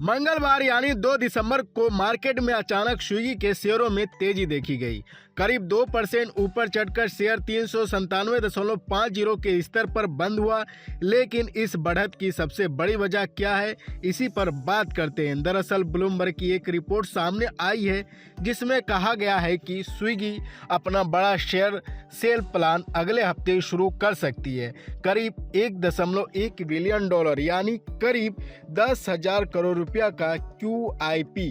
मंगलवार यानी 2 दिसंबर को मार्केट में अचानक स्विगी के शेयरों में तेजी देखी गई। करीब 2% ऊपर चढ़कर शेयर 397.50 के स्तर पर बंद हुआ। लेकिन इस बढ़त की सबसे बड़ी वजह क्या है, इसी पर बात करते हैं। दरअसल ब्लूमबर्ग की एक रिपोर्ट सामने आई है जिसमें कहा गया है कि स्विगी अपना बड़ा शेयर सेल प्लान अगले हफ्ते शुरू कर सकती है। करीब $1.1 बिलियन यानी करीब 10,000 करोड़ रुपया का QIP।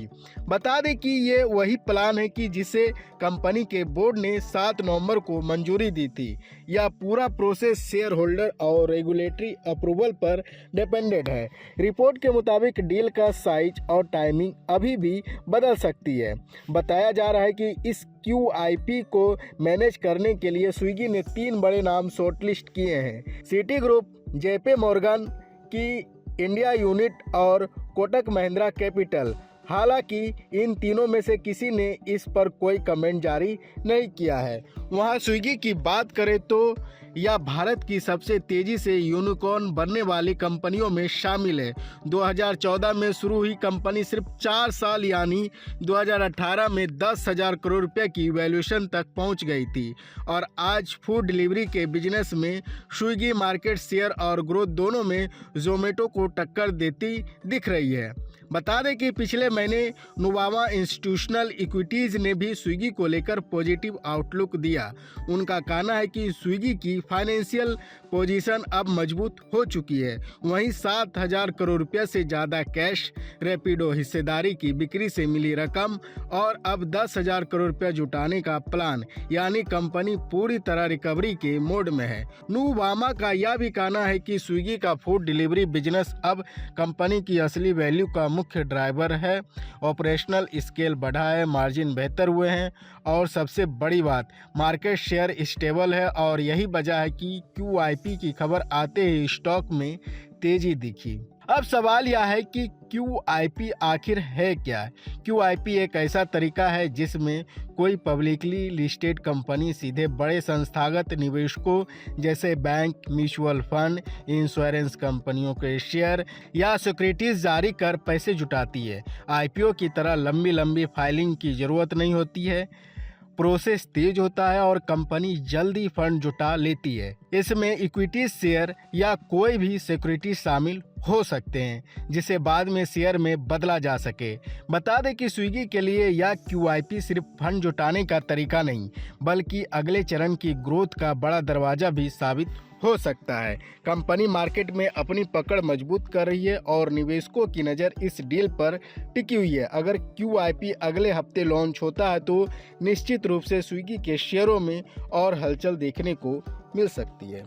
बता दें कि ये वही प्लान है कि जिसे कंपनी के बोर्ड ने 7 नवंबर को मंजूरी दी थी। यह पूरा प्रोसेस शेयर होल्डर और रेगुलेटरी अप्रूवल पर डिपेंडेंट है। रिपोर्ट के मुताबिक डील का साइज और टाइमिंग अभी भी बदल सकती है। बताया जा रहा है कि इस QIP को मैनेज करने के लिए स्विगी ने 3 बड़े नाम शॉर्टलिस्ट किए हैं। सिटी ग्रुप, JP मॉर्गन की इंडिया यूनिट और कोटक महिंद्रा कैपिटल। हालांकि इन तीनों में से किसी ने इस पर कोई कमेंट जारी नहीं किया है। वहां स्विगी की बात करें तो यह भारत की सबसे तेजी से यूनिकॉर्न बनने वाली कंपनियों में शामिल है। 2014 में शुरू हुई कंपनी सिर्फ 4 साल यानी 2018 में 10,000 करोड़ रुपए की वैल्यूएशन तक पहुंच गई थी और आज फूड डिलीवरी के बिजनेस में स्विगी मार्केट शेयर और ग्रोथ दोनों में जोमेटो को टक्कर देती दिख रही है। बता दें कि पिछले महीने नुवामा इंस्टीट्यूशनल इक्विटीज ने भी स्विगी को लेकर पॉजिटिव आउटलुक दिया। उनका कहना है कि स्विगी की फाइनेंशियल पोजीशन अब मजबूत हो चुकी है। वहीं 7,000 करोड़ रुपये से ज़्यादा कैश, रैपिडो हिस्सेदारी की बिक्री से मिली रकम और अब 10,000 करोड़ रुपये जुटाने का प्लान, यानी कंपनी पूरी तरह रिकवरी के मोड में है। नुवामा का यह भी कहना है कि स्विगी का फूड डिलीवरी बिजनेस अब कंपनी की असली वैल्यू का मुख्य ड्राइवर है। ऑपरेशनल स्केल बढ़ा है, मार्जिन बेहतर हुए हैं और सबसे बड़ी बात, मार्केट शेयर स्टेबल है और यही वजह है कि QIP की खबर आते ही स्टॉक में तेजी दिखी। अब सवाल यह है कि QIP आखिर है क्या? QIP एक ऐसा तरीका है जिसमें कोई पब्लिकली लिस्टेड कंपनी सीधे बड़े संस्थागत निवेशकों जैसे बैंक, म्यूचुअल फंड, इंश्योरेंस कंपनियों के शेयर या सिक्योरिटीज जारी कर पैसे जुटाती है। IPO की तरह लंबी लंबी फाइलिंग की ज़रूरत नहीं होती है। प्रोसेस तेज होता है और कंपनी जल्दी फंड जुटा लेती है। इसमें इक्विटी शेयर या कोई भी सिक्योरिटी शामिल हो सकते हैं जिसे बाद में शेयर में बदला जा सके। बता दें कि स्विगी के लिए यह QIP सिर्फ फंड जुटाने का तरीका नहीं बल्कि अगले चरण की ग्रोथ का बड़ा दरवाजा भी साबित हो सकता है। कंपनी मार्केट में अपनी पकड़ मजबूत कर रही है और निवेशकों की नज़र इस डील पर टिकी हुई है। अगर QIP अगले हफ्ते लॉन्च होता है तो निश्चित रूप से स्विगी के शेयरों में और हलचल देखने को मिल सकती है।